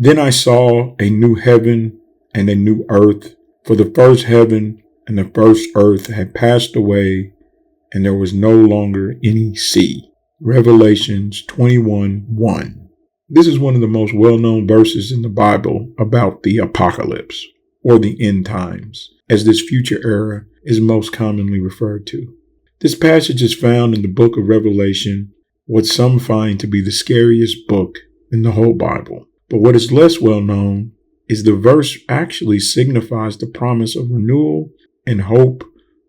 Then I saw a new heaven and a new earth, for the first heaven and the first earth had passed away, and there was no longer any sea. Revelations 21:1. This is one of the most well-known verses in the Bible about the apocalypse, or the end times, as this future era is most commonly referred to. This passage is found in the book of Revelation, what some find to be the scariest book in the whole Bible. But what is less well known is the verse actually signifies the promise of renewal and hope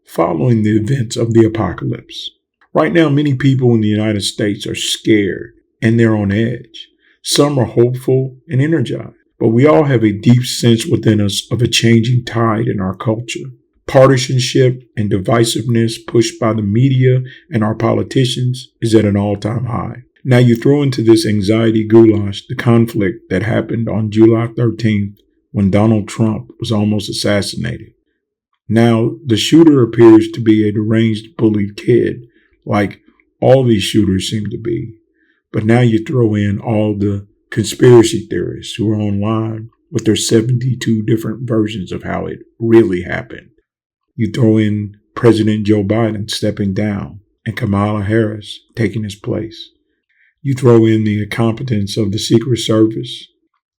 following the events of the apocalypse. Right now, many people in the United States are scared and they're on edge. Some are hopeful and energized, but we all have a deep sense within us of a changing tide in our culture. Partisanship and divisiveness pushed by the media and our politicians is at an all-time high. Now you throw into this anxiety goulash the conflict that happened on July 13th when Donald Trump was almost assassinated. Now the shooter appears to be a deranged, bullied kid, like all these shooters seem to be. But now you throw in all the conspiracy theorists who are online with their 72 different versions of how it really happened. You throw in President Joe Biden stepping down and Kamala Harris taking his place. You throw in the incompetence of the Secret Service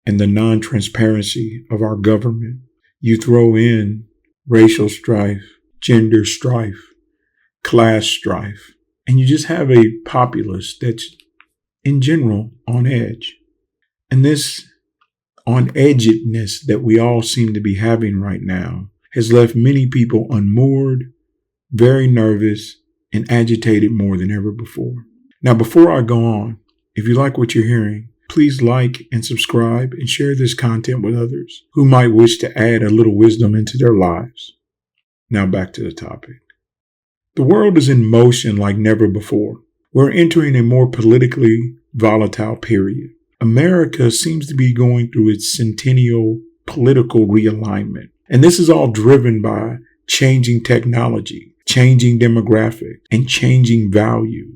and the non-transparency of our government. You throw in racial strife, gender strife, class strife, and you just have a populace that's, in general, on edge. And this on-edgedness that we all seem to be having right now has left many people unmoored, very nervous, and agitated more than ever before. Now, before I go on, if you like what you're hearing, please like and subscribe and share this content with others who might wish to add a little wisdom into their lives. Now back to the topic. The world is in motion like never before. We're entering a more politically volatile period. America seems to be going through its centennial political realignment. And this is all driven by changing technology, changing demographic, and changing values.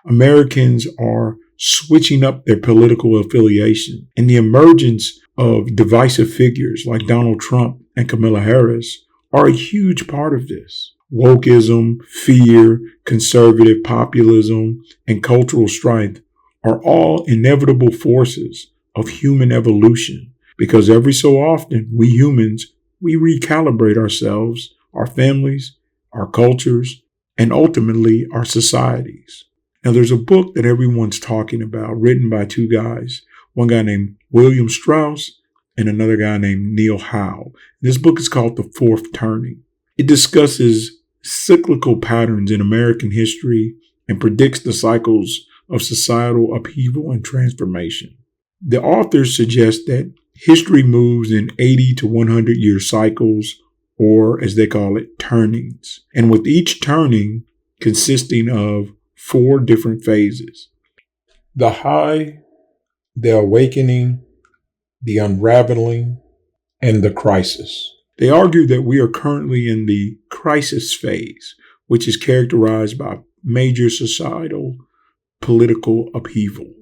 Americans are switching up their political affiliation, and the emergence of divisive figures like Donald Trump and Kamala Harris are a huge part of this. Wokeism, fear, conservative populism, and cultural strife are all inevitable forces of human evolution, because every so often we humans, we recalibrate ourselves, our families, our cultures, and ultimately our societies. Now, there's a book that everyone's talking about, written by two guys, one guy named William Strauss and another guy named Neil Howe. This book is called The Fourth Turning. It discusses cyclical patterns in American history and predicts the cycles of societal upheaval and transformation. The authors suggest that history moves in 80 to 100-year cycles, or as they call it, turnings. And with each turning consisting of 4 different phases: the high, the awakening, the unraveling, and the crisis. They argue that we are currently in the crisis phase, which is characterized by major societal political upheaval.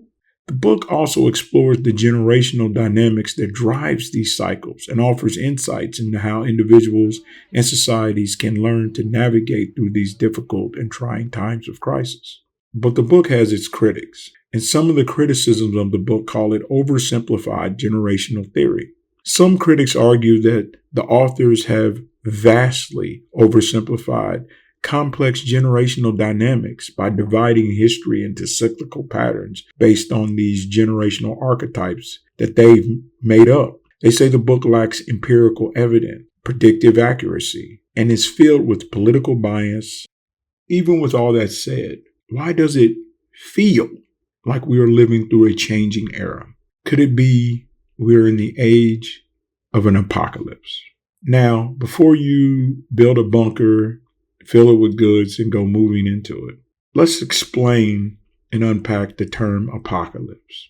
The book also explores the generational dynamics that drives these cycles and offers insights into how individuals and societies can learn to navigate through these difficult and trying times of crisis. But the book has its critics, and some of the criticisms of the book call it oversimplified generational theory. Some critics argue that the authors have vastly oversimplified complex generational dynamics by dividing history into cyclical patterns based on these generational archetypes that they've made up. They say the book lacks empirical evidence, predictive accuracy, and is filled with political bias. Even with all that said, why does it feel like we are living through a changing era? Could it be we're in the age of an apocalypse? Now, before you build a bunker, fill it with goods, and go moving into it, let's explain and unpack the term apocalypse.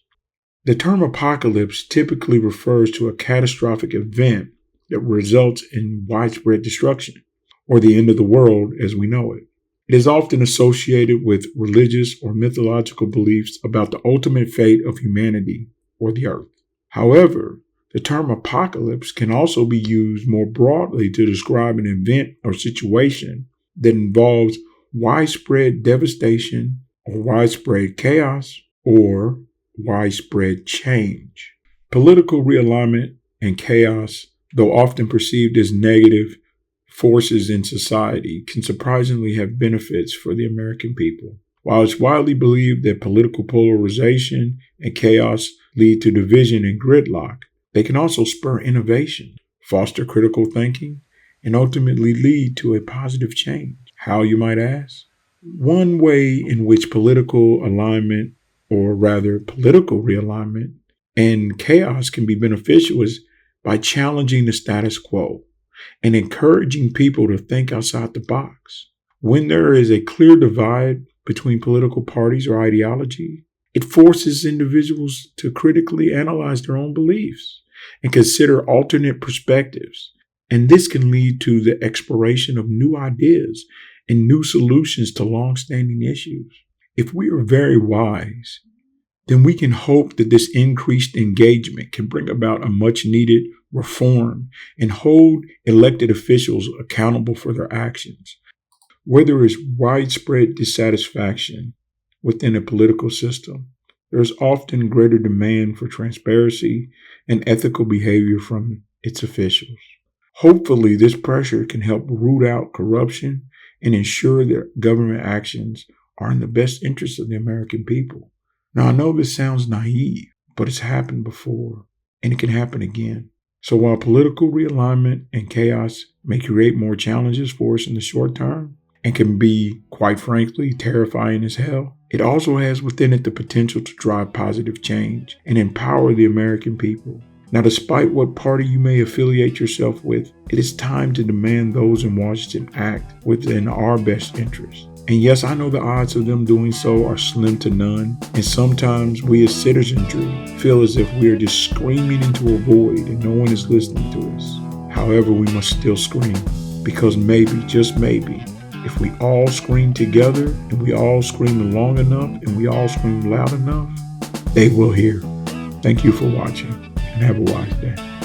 The term apocalypse typically refers to a catastrophic event that results in widespread destruction, or the end of the world as we know it. It is often associated with religious or mythological beliefs about the ultimate fate of humanity or the earth. However, the term apocalypse can also be used more broadly to describe an event or situation that involves widespread devastation or widespread chaos or widespread change. Political realignment and chaos, though often perceived as negative forces in society, can surprisingly have benefits for the American people. While it's widely believed that political polarization and chaos lead to division and gridlock, they can also spur innovation, foster critical thinking, and ultimately lead to a positive change. How, you might ask? One way in which political alignment, or rather political realignment, and chaos can be beneficial is by challenging the status quo and encouraging people to think outside the box. When there is a clear divide between political parties or ideology, it forces individuals to critically analyze their own beliefs and consider alternate perspectives. And this can lead to the exploration of new ideas and new solutions to long-standing issues. If we are very wise, then we can hope that this increased engagement can bring about a much-needed reform and hold elected officials accountable for their actions. Where there is widespread dissatisfaction within a political system, there is often greater demand for transparency and ethical behavior from its officials. Hopefully, this pressure can help root out corruption and ensure that government actions are in the best interest of the American people. Now, I know this sounds naive, but it's happened before, and it can happen again. So while political realignment and chaos may create more challenges for us in the short term, and can be, quite frankly, terrifying as hell, it also has within it the potential to drive positive change and empower the American people. Now, despite what party you may affiliate yourself with, it is time to demand those in Washington act within our best interest. And yes, I know the odds of them doing so are slim to none, and sometimes we as citizenry feel as if we are just screaming into a void and no one is listening to us. However, we must still scream, because maybe, just maybe, if we all scream together and we all scream long enough and we all scream loud enough, they will hear. Thank you for watching and have a wise day.